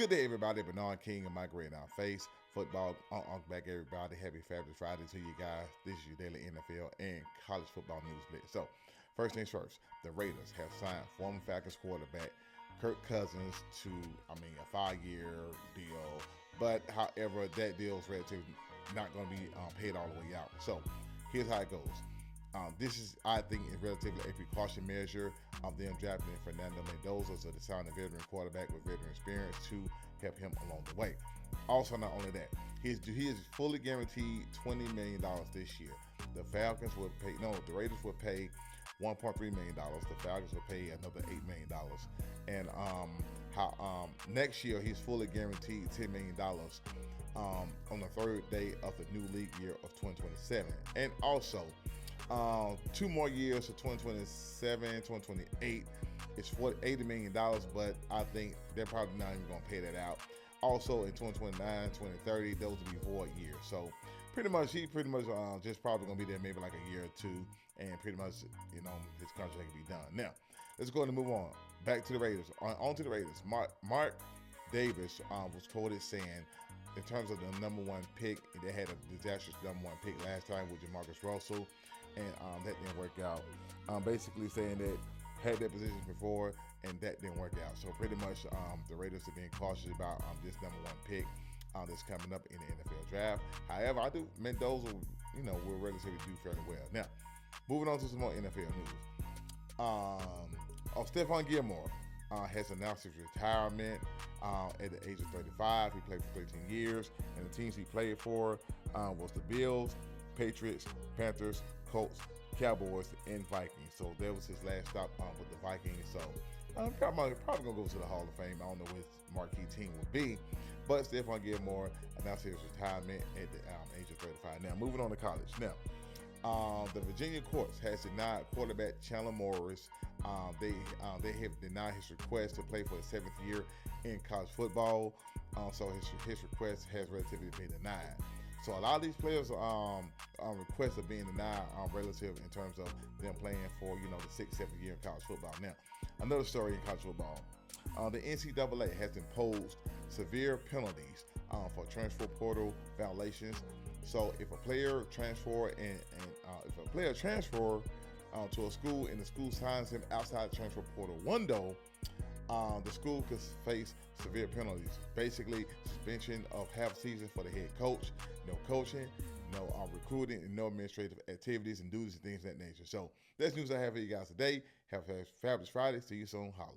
Good day, everybody. Bernard King and my great on face football. Back, everybody. Happy Fabulous Friday to you guys. This is your daily NFL and college football news blitz. So, first things first, the Raiders have signed former Falcons quarterback Kirk Cousins to, a 5-year deal. But however, that deal is relatively not going to be paid all the way out. So, here's how it goes. This is, I think, is relatively a precaution measure of them drafting Fernando Mendoza, so they signed a veteran quarterback with veteran experience to help him along the way. Also, not only that, he is fully guaranteed $20 million this year. The the Raiders will pay $1.3 million. The Falcons will pay another $8 million. And next year, he's fully guaranteed $10 million on the third day of the new league year of 2027. And also, 2 more years to 2027, 2028. It's for $80 million, but I think they're probably not even going to pay that out. Also, in 2029, 2030, those will be void years. So, he's just probably going to be there maybe like a year or two, and pretty much, his contract can be done. Now, let's go ahead and move on. Back to the Raiders. On to the Raiders. Mark Davis was quoted saying, in terms of the number one pick, they had a disastrous number one pick last time with Jamarcus Russell, and that didn't work out. Basically saying that had that position before, and that didn't work out. So pretty much the Raiders are being cautious about this number one pick that's coming up in the NFL draft. However, Mendoza, will relatively do fairly well. Now, moving on to some more NFL news. Stephon Gilmore has announced his retirement at the age of 35. He played for 13 years, and the teams he played for was the Bills, Patriots, Panthers, Colts, Cowboys, and Vikings. So that was his last stop with the Vikings. So probably gonna go to the Hall of Fame. I don't know what his marquee team will be, but Stephon Gilmore announced his retirement at the age of 35. Now, moving on to college. Now, the Virginia courts has denied quarterback Chandler Morris. They have denied his request to play for the 7th year in college football. So his request has relatively been denied. So a lot of these players' requests are being denied relative in terms of them playing for the 6th, 7th year in college football. Now, another story in college football. The NCAA has imposed severe penalties for transfer portal violations. So if a player transfer to a school and the school signs him outside the transfer portal window, the school could face severe penalties. Basically, suspension of half season for the head coach, no coaching, no recruiting, and no administrative activities and duties and things of that nature. So that's news I have for you guys today. Have a fabulous Friday. See you soon. Holla.